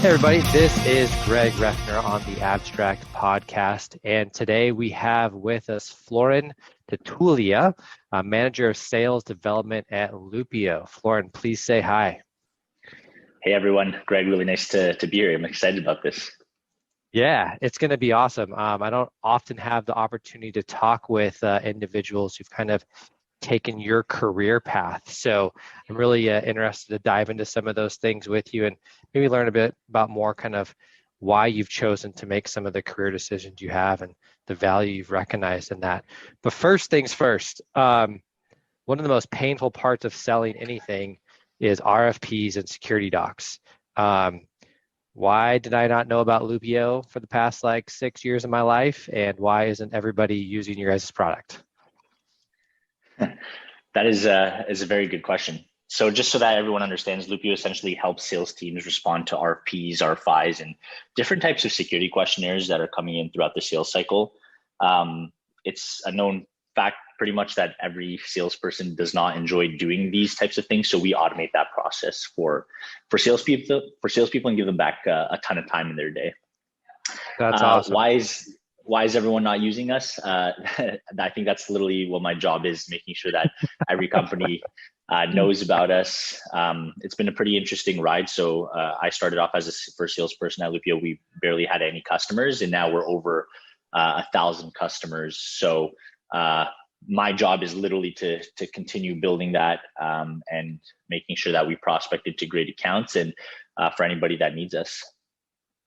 Hey everybody, this is Greg Refner on the Abstrakt podcast, and today we have with us Florin Tatulea, Manager of Sales Development at Lupu. Florin, please say hi. Hey everyone, Greg, really nice to be here. I'm excited about this. Yeah, it's going to be awesome. I don't often have the opportunity to talk with individuals who've kind of taken your career path. So I'm really interested to dive into some of those things with you and maybe learn a bit about more kind of why you've chosen to make some of the career decisions you have and the value you've recognized in that. But first things first, one of the most painful parts of selling anything is RFPs and security docs. Why did I not know about Lupu for the past 6 years of my life, and why isn't everybody using your guys' product? That is a very good question. So just so that everyone understands, Lupu essentially helps sales teams respond to RFPs, RFIs, and different types of security questionnaires that are coming in throughout the sales cycle. It's a known fact pretty much that every salesperson does not enjoy doing these types of things. So we automate that process for salespeople and give them back a ton of time in their day. That's awesome. Why is everyone not using us? I think that's literally what my job is, making sure that every company knows about us. It's been a pretty interesting ride. So I started off as a first salesperson at Lupu. We barely had any customers, and now we're over 1,000 customers. So my job is literally to continue building that and making sure that we prospect into great accounts and for anybody that needs us.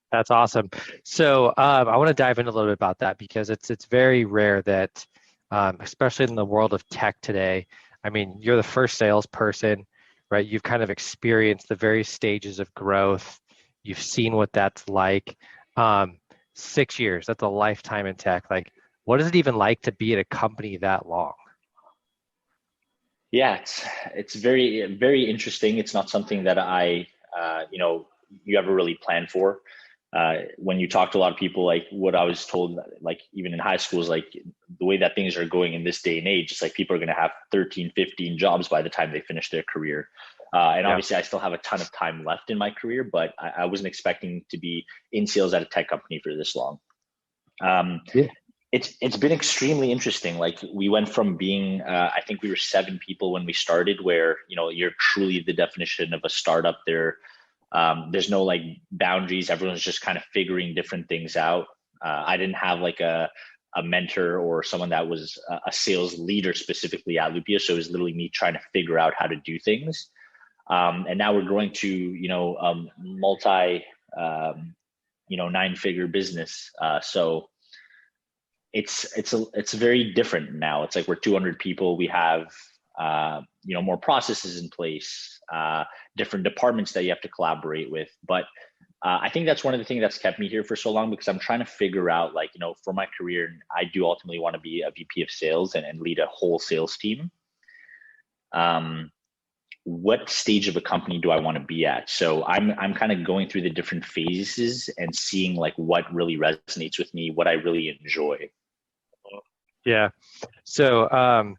That's awesome. So I want to dive in a little bit about that because it's very rare that, especially in the world of tech today, I mean, you're the first salesperson, right? You've kind of experienced the various stages of growth. You've seen what that's like. 6 years, that's a lifetime in tech. What is it even like to be at a company that long? Yeah, it's very, very interesting. It's not something that you ever really plan for. When you talk to a lot of people, what I was told, even in high school, is the way that things are going in this day and age, it's like people are going to have 13, 15 jobs by the time they finish their career. And obviously I still have a ton of time left in my career, but I wasn't expecting to be in sales at a tech company for this long. Yeah. It's been extremely interesting. We went from being, I think we were 7 people when we started, where, you're truly the definition of a startup there. There's no boundaries. Everyone's just kind of figuring different things out. I didn't have a mentor or someone that was a sales leader specifically at Lupu. So it was literally me trying to figure out how to do things. And now we're growing to, multi, 9-figure business. So it's very different now. It's like we're 200 people. We have, more processes in place, different departments that you have to collaborate with. But I think that's one of the things that's kept me here for so long, because I'm trying to figure out, for my career, I do ultimately want to be a VP of sales and lead a whole sales team. What stage of a company do I want to be at? So I'm kind of going through the different phases and seeing what really resonates with me, what I really enjoy. Yeah. So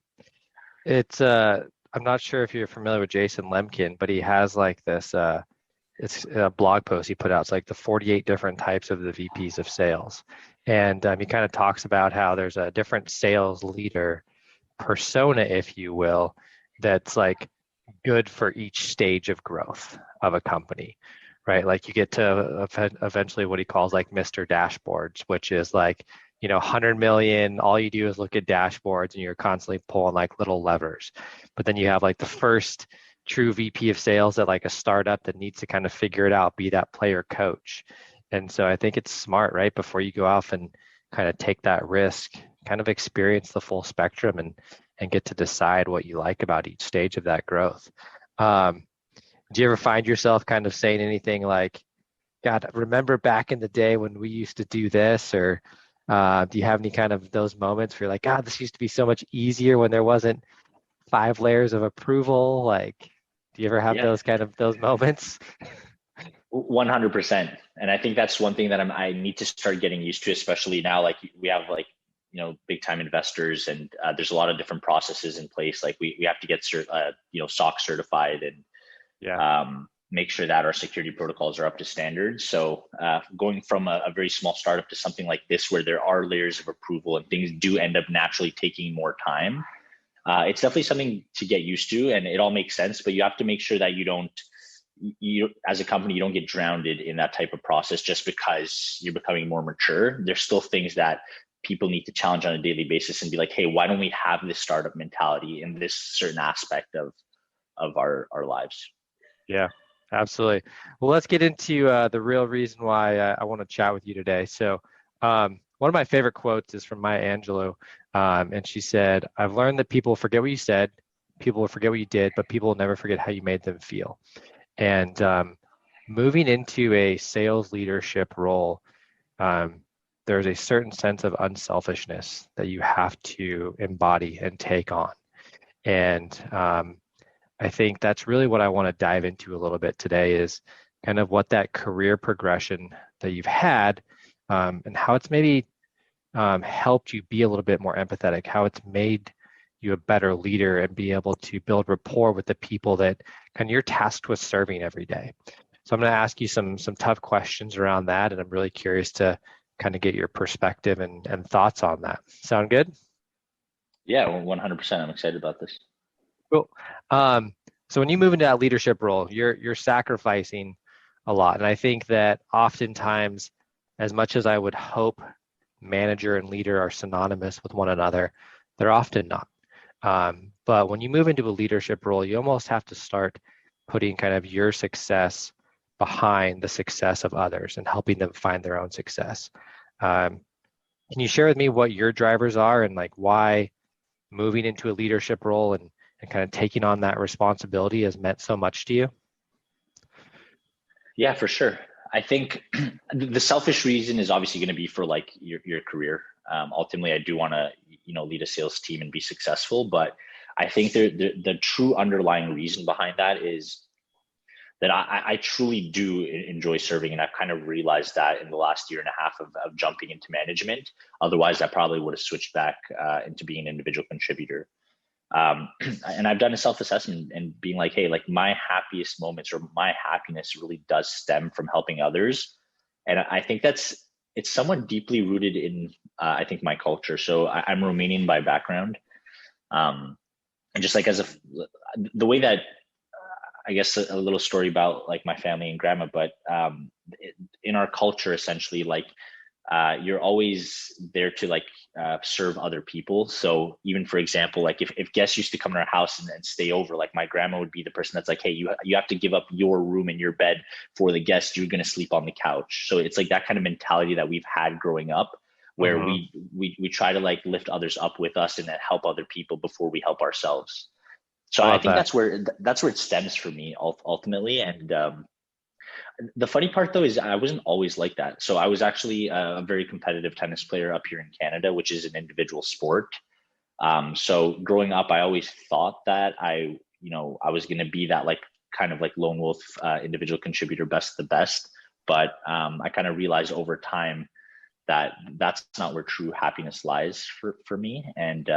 it's I'm not sure if you're familiar with Jason Lemkin, but he has this it's a blog post he put out. It's the 48 different types of the VPs of sales. And he kind of talks about how there's a different sales leader persona, if you will, that's good for each stage of growth of a company, right? You get to eventually what he calls Mr. Dashboards, which is 100 million, all you do is look at dashboards and you're constantly pulling little levers. But then you have the first true VP of sales at a startup that needs to kind of figure it out, be that player coach. And so I think it's smart, right? Before you go off and kind of take that risk, kind of experience the full spectrum and get to decide what you like about each stage of that growth. Do you ever find yourself kind of saying anything God, remember back in the day when we used to do this? Or do you have any kind of those moments where you're God, this used to be so much easier when there wasn't 5 layers of approval? Do you ever have Yeah. those moments? 100%. And I think that's one thing that I need to start getting used to, especially now. We have big time investors, and there's a lot of different processes in place. We have to get SOC certified, and yeah. make sure that our security protocols are up to standard. So going from a very small startup to something like this, where there are layers of approval and things do end up naturally taking more time, it's definitely something to get used to, and it all makes sense. But you have to make sure that you as a company, you don't get drowned in that type of process just because you're becoming more mature. There's still things that people need to challenge on a daily basis and be like, hey, why don't we have this startup mentality in this certain aspect of our lives? Yeah, absolutely. Well, let's get into the real reason why I want to chat with you today. So, one of my favorite quotes is from Maya Angelou, and she said, "I've learned that people forget what you said, people will forget what you did, but people will never forget how you made them feel." And moving into a sales leadership role, there's a certain sense of unselfishness that you have to embody and take on. And I think that's really what I want to dive into a little bit today is kind of what that career progression that you've had and how it's maybe helped you be a little bit more empathetic, how it's made you a better leader and be able to build rapport with the people that kind of you're tasked with serving every day. So I'm going to ask you some tough questions around that, and I'm really curious to kind of get your perspective and thoughts on that. Sound good? Yeah, 100%. I'm excited about this. Cool. So when you move into that leadership role, you're sacrificing a lot, and I think that oftentimes, as much as I would hope manager and leader are synonymous with one another, they're often not. But when you move into a leadership role, you almost have to start putting kind of your success behind the success of others and helping them find their own success. Can you share with me what your drivers are and like why moving into a leadership role and kind of taking on that responsibility has meant so much to you? Yeah, for sure. I think the selfish reason is obviously going to be for like your career. Ultimately, I do want to lead a sales team and be successful, but I think the true underlying reason behind that is that I truly do enjoy serving, and I've kind of realized that in the last year and a half of jumping into management. Otherwise, I probably would have switched back into being an individual contributor. And I've done a self-assessment and being like, hey, like my happiest moments or my happiness really does stem from helping others. And I think it's somewhat deeply rooted in, I think, my culture. So I'm Romanian by background. And just like the way that, I guess a little story about like my family and grandma, but in our culture, essentially, like you're always there to like serve other people. So even for example, like if guests used to come to our house and stay over, like my grandma would be the person that's like, hey, you have to give up your room and your bed for the guest. You're going to sleep on the couch. So it's like that kind of mentality that we've had growing up, where we try to like lift others up with us and then help other people before we help ourselves. So I think that's where it stems for me ultimately. And the funny part though is I wasn't always like that. So I was actually a very competitive tennis player up here in Canada, which is an individual sport. So growing up, I always thought that I was going to be that like kind of like lone wolf individual contributor, best of the best. But I kind of realized over time that that's not where true happiness lies for me. And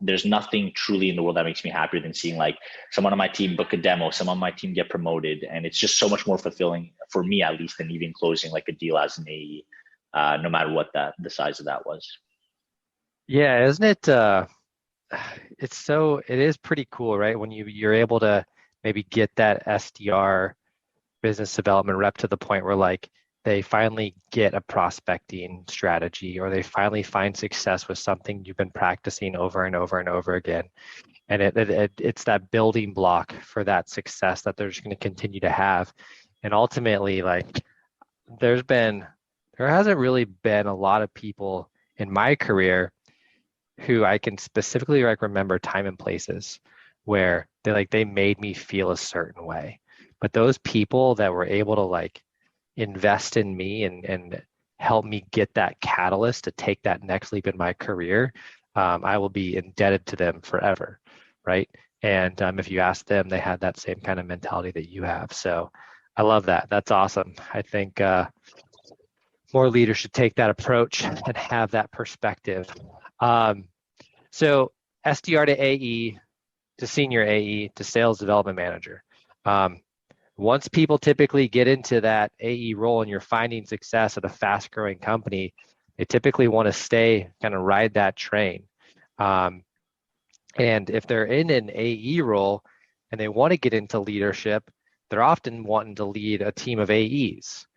there's nothing truly in the world that makes me happier than seeing like someone on my team book a demo, someone on my team get promoted. And it's just so much more fulfilling for me, at least, than even closing like a deal as an AE, no matter what the size of that was. Yeah, isn't it? It is pretty cool, right? When you're able to maybe get that SDR business development rep to the point where like they finally get a prospecting strategy or they finally find success with something you've been practicing over and over and over again. And it's that building block for that success that they're just going to continue to have. And ultimately, like there hasn't really been a lot of people in my career who I can specifically like remember time and places where they made me feel a certain way. But those people that were able to like invest in me and help me get that catalyst to take that next leap in my career, I will be indebted to them forever, right? And if you ask them, they had that same kind of mentality that you have. So I love that. That's awesome. I think more leaders should take that approach and have that perspective. So SDR to AE to senior AE to sales development manager. Once people typically get into that AE role and you're finding success at a fast growing company, they typically want to stay, kind of ride that train. Um, and if they're in an AE role and they want to get into leadership, they're often wanting to lead a team of AEs.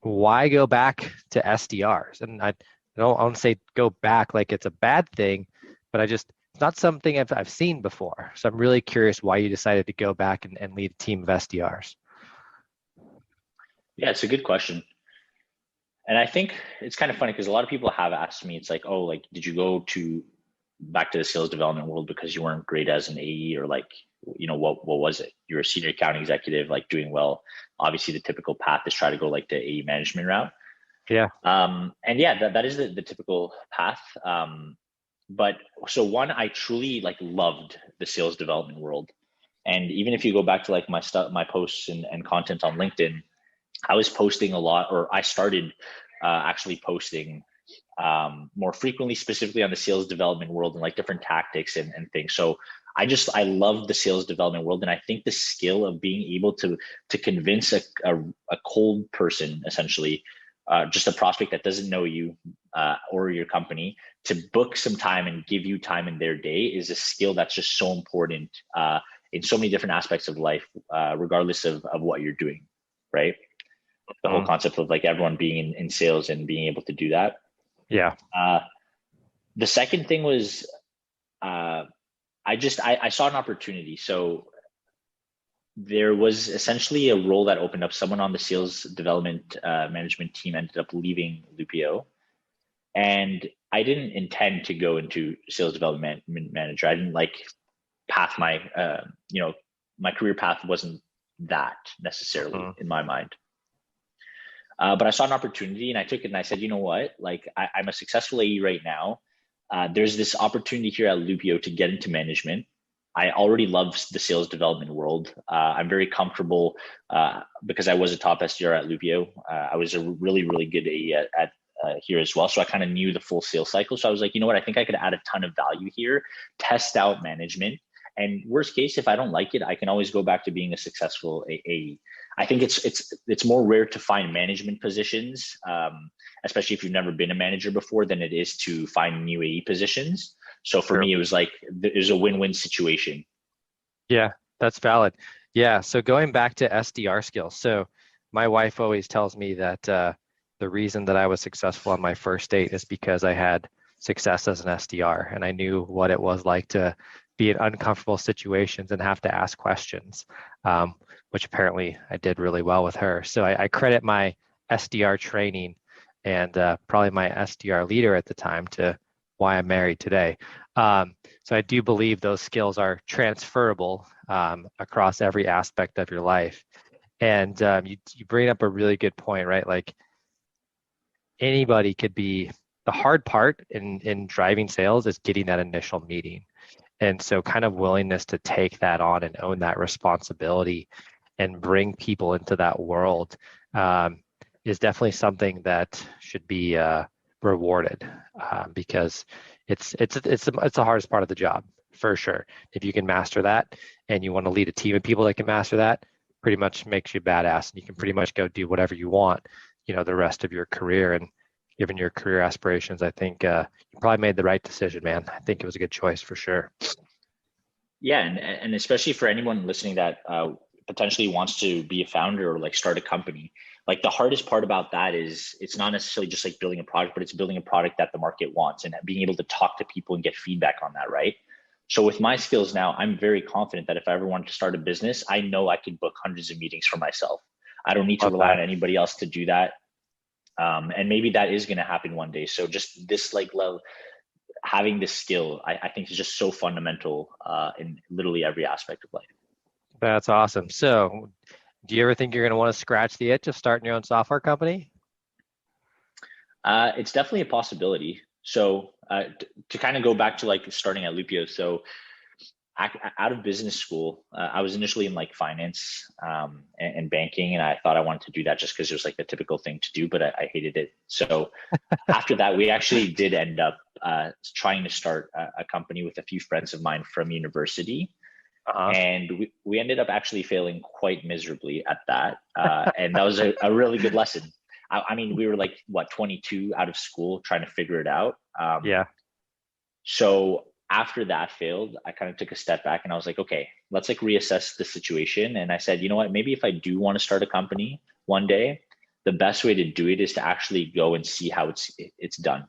Why go back to SDRs? And I don't want to say go back like it's a bad thing, but it's not something I've seen before. So I'm really curious why you decided to go back and lead a team of SDRs. Yeah, it's a good question. And I think it's kind of funny because a lot of people have asked me, it's like, oh, like, did you go back to the sales development world because you weren't great as an AE, or like, what was it? You're a senior account executive, like doing well. Obviously the typical path is try to go like the AE management route. Yeah. And yeah, that is the typical path. But so one, I truly like loved the sales development world. And even if you go back to like my posts and content on LinkedIn, I was posting a lot, or I started actually posting more frequently, specifically on the sales development world and like different tactics and things. So I love the sales development world. And I think the skill of being able to convince a cold person, essentially, just a prospect that doesn't know you or your company, to book some time and give you time in their day is a skill that's just so important in so many different aspects of life, regardless of what you're doing, right? The whole concept of like everyone being in sales and being able to do that. Yeah. The second thing was I saw an opportunity. So there was essentially a role that opened up. Someone on the sales development management team ended up leaving Lupu, and I didn't intend to go into sales development manager. I didn't like path my my career path wasn't that necessarily in my mind. But I saw an opportunity and I took it and I said, you know what, like I'm a successful AE right now. There's this opportunity here at Lupu to get into management. I already love the sales development world. I'm very comfortable because I was a top SDR at Lupu. I was a really, really good AE at here as well. So I kind of knew the full sales cycle. So I was like, you know what, I think I could add a ton of value here, test out management. And worst case, if I don't like it, I can always go back to being a successful AE. I think it's more rare to find management positions, especially if you've never been a manager before, than it is to find new AE positions. So for me, it was like there's a win-win situation. Yeah, that's valid. Yeah. So going back to SDR skills. So my wife always tells me that the reason that I was successful on my first date is because I had success as an SDR and I knew what it was like to be in uncomfortable situations and have to ask questions, which apparently I did really well with her. So I credit my SDR training and probably my SDR leader at the time to why I'm married today. So I do believe those skills are transferable across every aspect of your life. And you bring up a really good point, right? Like anybody could be, the hard part in driving sales is getting that initial meeting. And so kind of willingness to take that on and own that responsibility and bring people into that world is definitely something that should be rewarded because it's the hardest part of the job for sure. If you can master that and you want to lead a team of people that can master that, pretty much makes you badass and you can pretty much go do whatever you want, the rest of your career. And given your career aspirations, I think you probably made the right decision, man. I think it was a good choice for sure. Yeah, and especially for anyone listening that potentially wants to be a founder or like start a company, like the hardest part about that is it's not necessarily just like building a product, but it's building a product that the market wants and being able to talk to people and get feedback on that, right? So with my skills now, I'm very confident that if I ever wanted to start a business, I know I could book hundreds of meetings for myself. I don't need to rely on anybody else to do that. And maybe that is going to happen one day. So just this like level, having this skill, I think is just so fundamental in literally every aspect of life. That's awesome. So do you ever think you're going to want to scratch the itch of starting your own software company? It's definitely a possibility. So to kind of go back to like starting at Lupu. So out of business school, I was initially in like finance and banking, and I thought I wanted to do that just because it was like the typical thing to do, but I hated it. So after that, we actually did end up trying to start a company with a few friends of mine from university. Uh-huh. And we ended up actually failing quite miserably at that. And that was a really good lesson. I mean, we were like, what, 22 out of school trying to figure it out. Yeah. So after that failed, I kind of took a step back and I was like, okay, let's like reassess the situation. And I said, you know what, maybe if I do want to start a company one day, the best way to do it is to actually go and see how it's done.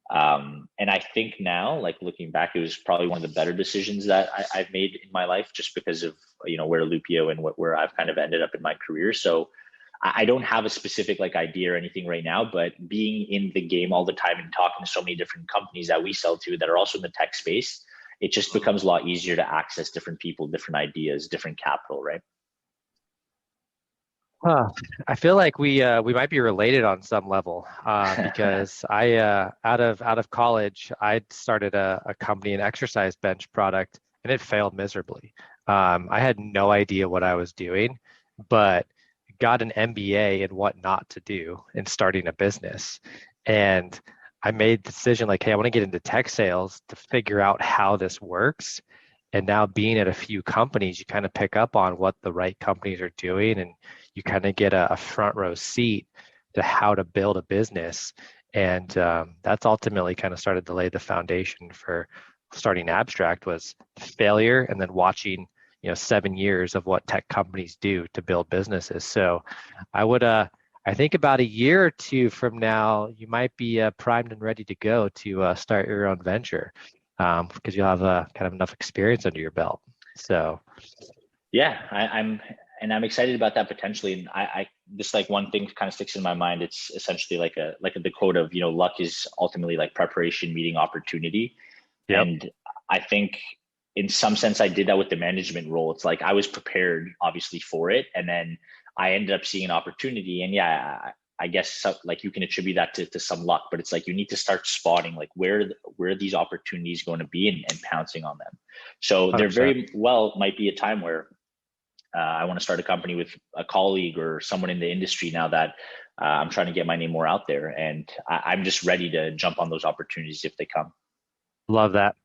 And I think now, like looking back, it was probably one of the better decisions that I've made in my life, just because of where Lupio and where I've kind of ended up in my career. So I don't have a specific like idea or anything right now, but being in the game all the time and talking to so many different companies that we sell to that are also in the tech space, it just becomes a lot easier to access different people, different ideas, different capital, right? Huh. I feel like we might be related on some level, because I out of college I started a company, an exercise bench product, and it failed miserably. I had no idea what I was doing, but got an MBA in what not to do in starting a business, and I made the decision like, hey, I want to get into tech sales to figure out how this works. And now being at a few companies, you kind of pick up on what the right companies are doing, and you kind of get a front row seat to how to build a business. And that's ultimately kind of started to lay the foundation for starting Abstrakt, was failure and then watching 7 years of what tech companies do to build businesses. So I think about a year or two from now, you might be primed and ready to go to start your own venture, because you'll have kind of enough experience under your belt. So Yeah, I'm excited about that potentially. And I just like one thing kind of sticks in my mind. It's essentially like the quote of, luck is ultimately like preparation meeting opportunity. yep. And I think in some sense I did that with the management role. It's like I was prepared obviously for it, and then I ended up seeing an opportunity. And yeah, I guess like you can attribute that to some luck, but it's like you need to start spotting like where these opportunities going to be, and pouncing on them. So there 100%. very well might be a time where I want to start a company with a colleague or someone in the industry now that I'm trying to get my name more out there, and I'm just ready to jump on those opportunities if they come. Love that.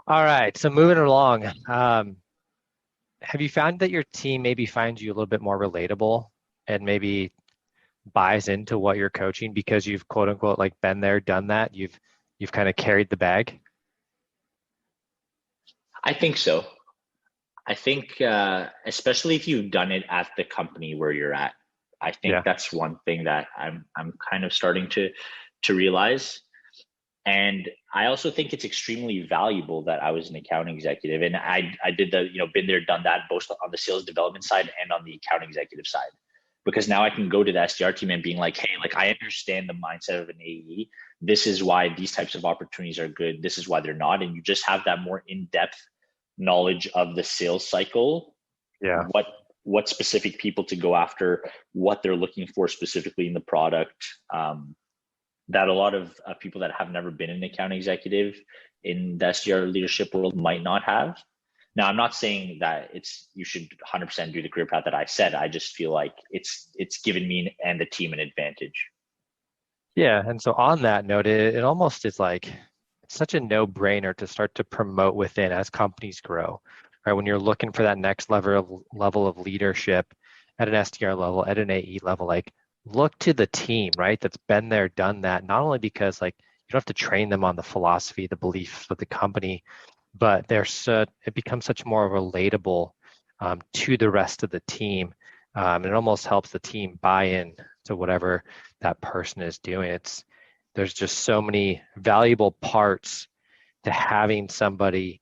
All right. So moving along, have you found that your team maybe finds you a little bit more relatable and maybe buys into what you're coaching because you've quote unquote like been there, done that? You've kind of carried the bag. I think so. I think, especially if you've done it at the company where you're at, I think Yeah. that's one thing that I'm kind of starting to realize. And I also think it's extremely valuable that I was an account executive, and I did the been there, done that, both on the sales development side and on the account executive side, because now I can go to the SDR team and being like, hey, like I understand the mindset of an AE. This is why these types of opportunities are good. This is why they're not, and you just have that more in depth knowledge of the sales cycle, Yeah. what specific people to go after, what they're looking for specifically in the product, that a lot of people that have never been an account executive in the SDR leadership world might not have. Now, I'm not saying that you should 100% do the career path that I said. I just feel like it's given me and the team an advantage. Yeah. And so on that note, it almost is like it's such a no-brainer to start to promote within as companies grow, right? When you're looking for that next level of leadership at an SDR level, at an AE level, like look to the team, right? That's been there, done that. Not only because like you don't have to train them on the philosophy, the beliefs of the company, but it becomes such more relatable to the rest of the team. And it almost helps the team buy in to whatever that person is doing. There's just so many valuable parts to having somebody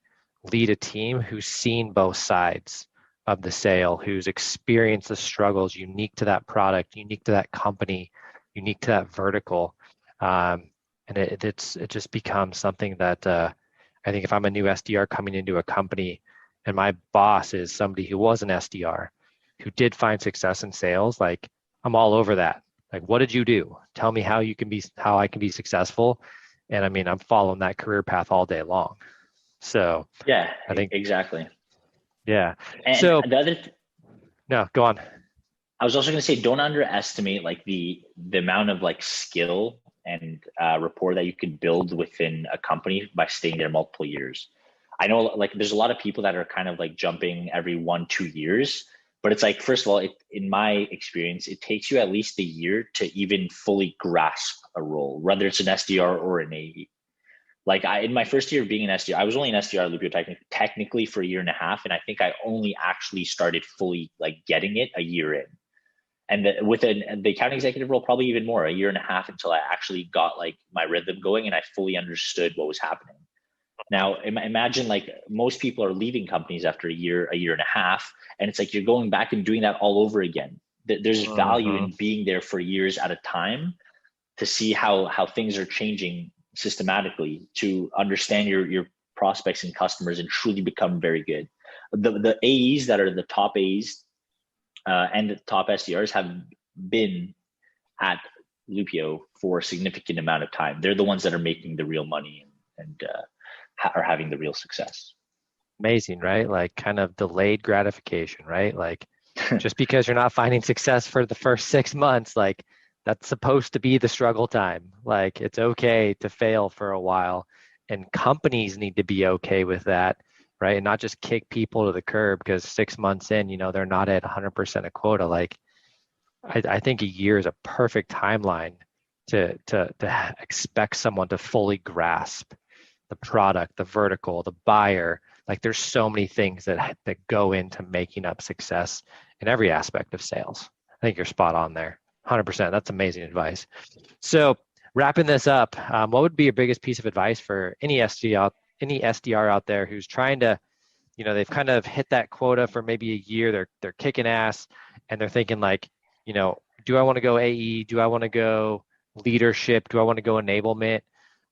lead a team who's seen both sides of the sale, who's experienced the struggles unique to that product, unique to that company, unique to that vertical. And it just becomes something that I think if I'm a new SDR coming into a company and my boss is somebody who was an SDR, who did find success in sales, like I'm all over that. Like, what did you do? Tell me how I can be successful. And I mean, I'm following that career path all day long. So Yeah, I think, exactly. yeah. And So no, go on. I was also going to say, don't underestimate like the amount of like skill and rapport that you could build within a company by staying there multiple years. I know like there's a lot of people that are kind of like jumping every 1-2 years, but it's like, first of all, in my experience, it takes you at least a year to even fully grasp a role, whether it's an SDR or an AE. Like in my first year of being an SDR, I was only an SDR at Lupu technically for a year and a half. And I think I only actually started fully like getting it a year in. And with the account executive role, probably even more, a year and a half until I actually got like my rhythm going and I fully understood what was happening. Now, imagine like most people are leaving companies after a year and a half, and it's like you're going back and doing that all over again. There's value in being there for years at a time to see how things are changing systematically, to understand your prospects and customers and truly become very good. The AEs that are the top AEs and the top SDRs have been at Lupio for a significant amount of time. They're the ones that are making the real money and are having the real success. Amazing, right? Like kind of delayed gratification, right? Like just because you're not finding success for the first 6 months, like that's supposed to be the struggle time. Like it's okay to fail for a while, and companies need to be okay with that, right? And not just kick people to the curb because 6 months in, they're not at 100% of quota. Like I think a year is a perfect timeline to expect someone to fully grasp the product, the vertical, the buyer. Like there's so many things that go into making up success in every aspect of sales. I think you're spot on there. 100%. That's amazing advice. So wrapping this up, what would be your biggest piece of advice for any SDR out there who's trying to, they've kind of hit that quota for maybe a year, they're kicking ass, and they're thinking like, do I want to go AE? Do I want to go leadership? Do I want to go enablement?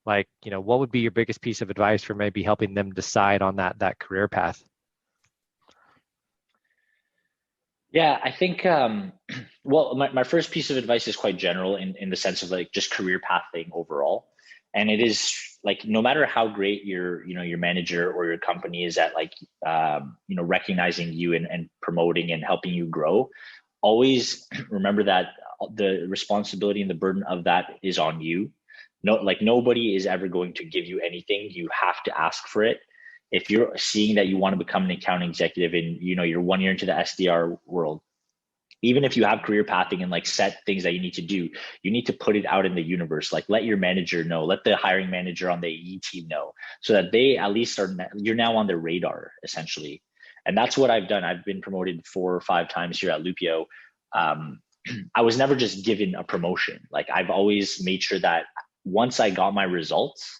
Like, what would be your biggest piece of advice for maybe helping them decide on that career path? Yeah, I think, well, my first piece of advice is quite general in the sense of like just career pathing overall. And it is like, no matter how great your manager or your company is at like, recognizing you and promoting and helping you grow, always remember that the responsibility and the burden of that is on you. No, like nobody is ever going to give you anything. You have to ask for it. If you're seeing that you want to become an account executive and you're 1 year into the SDR world, even if you have career pathing and like set things that you need to do, you need to put it out in the universe. Like let your manager know, let the hiring manager on the AE team know, so that they at least you're now on their radar essentially. And that's what I've done. I've been promoted 4 or 5 times here at Lupio. I was never just given a promotion. Like I've always made sure that once I got my results,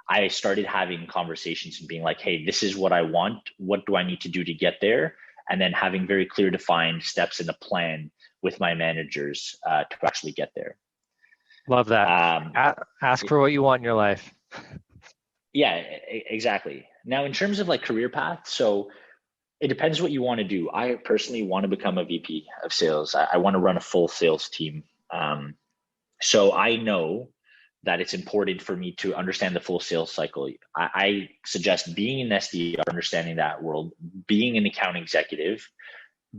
I started having conversations and being like, hey, this is what I want. What do I need to do to get there? And then having very clear defined steps in a plan with my managers to actually get there. Love that. Ask for what you want in your life. Yeah, exactly. Now, in terms of like career path, so it depends what you want to do. I personally want to become a VP of sales. I want to run a full sales team. So I know that it's important for me to understand the full sales cycle. I suggest being an SDR, understanding that world, being an account executive,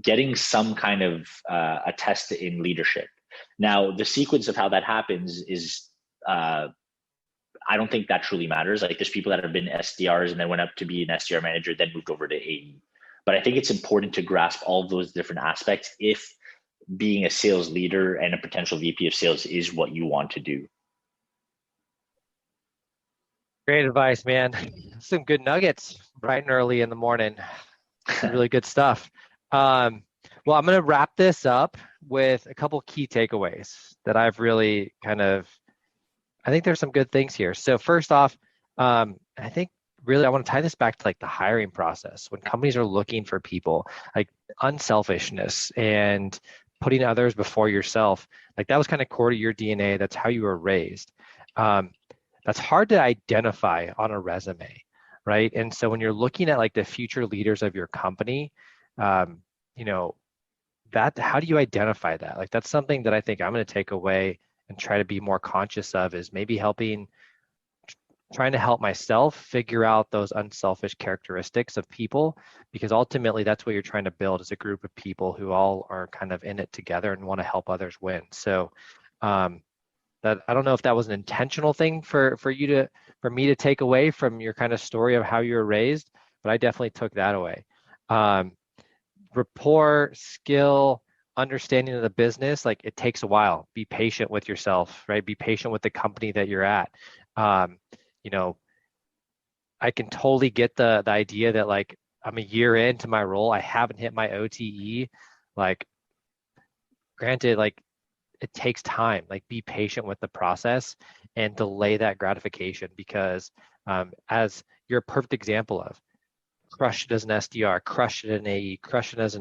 getting some kind of a test in leadership. Now, the sequence of how that happens is, I don't think that truly matters. Like there's people that have been SDRs and then went up to be an SDR manager, then moved over to AE. But I think it's important to grasp all of those different aspects if being a sales leader and a potential VP of sales is what you want to do. Great advice, man. Some good nuggets bright and early in the morning. Really good stuff. Well, I'm going to wrap this up with a couple key takeaways that I've really I think there's some good things here. So first off, I think really I want to tie this back to like the hiring process. When companies are looking for people, like unselfishness and putting others before yourself, like that was kind of core to your DNA. That's how you were raised. That's hard to identify on a resume, right? And so when you're looking at like the future leaders of your company, how do you identify that? Like that's something that I think I'm going to take away and try to be more conscious of, is maybe trying to help myself figure out those unselfish characteristics of people, because ultimately that's what you're trying to build, is a group of people who all are kind of in it together and want to help others win. So that I don't know if that was an intentional thing for me to take away from your kind of story of how you were raised, but I definitely took that away. Um, Rapport, skill, understanding of the business, like it takes a while. Be patient with yourself, right? Be patient with the company that you're at. Um, you know, I can totally get the idea that like I'm a year into my role, I haven't hit my OTE. Like, granted, like it takes time. Like, be patient with the process and delay that gratification because as you're a perfect example of, crushed it as an SDR, crushed it in AE, crushed it as as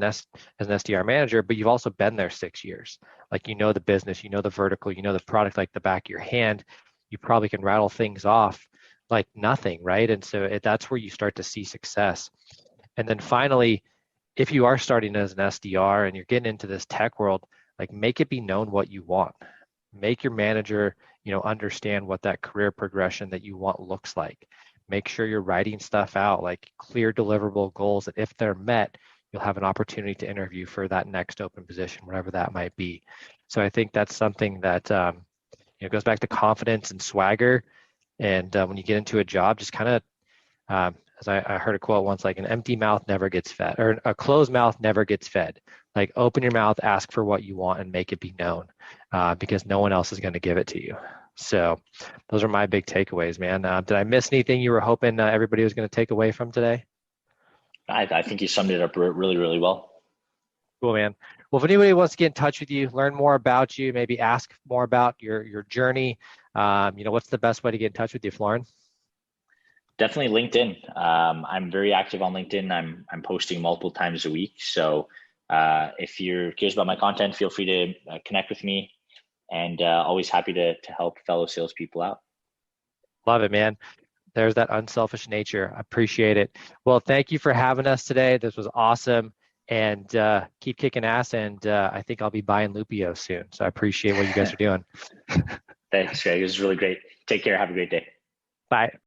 an SDR manager, but you've also been there 6 years. Like, you know the business, you know the vertical, you know the product like the back of your hand. You probably can rattle things off like nothing, right? And so that's where you start to see success. And then finally, if you are starting as an SDR and you're getting into this tech world, like make it be known what you want. Make your manager, understand what that career progression that you want looks like. Make sure you're writing stuff out, like clear deliverable goals that if they're met, you'll have an opportunity to interview for that next open position, whatever that might be. So I think that's something that goes back to confidence and swagger. And when you get into a job, just kind of as I heard a quote once, like an empty mouth never gets fed, or a closed mouth never gets fed. Like, open your mouth, ask for what you want, and make it be known, because no one else is going to give it to you. So those are my big takeaways, man. Did I miss anything you were hoping everybody was going to take away from today? I think you summed it up really, really well. Cool, man. Well, if anybody wants to get in touch with you, learn more about you, maybe ask more about your journey, what's the best way to get in touch with you, Florin? Definitely LinkedIn. I'm very active on LinkedIn. I'm posting multiple times a week. So if you're curious about my content, feel free to connect with me, and always happy to help fellow salespeople out. Love it, man. There's that unselfish nature. I appreciate it. Well, thank you for having us today. This was awesome. And keep kicking ass. And I think I'll be buying Lupio soon. So I appreciate what you guys are doing. Thanks, Greg. It was really great. Take care. Have a great day. Bye.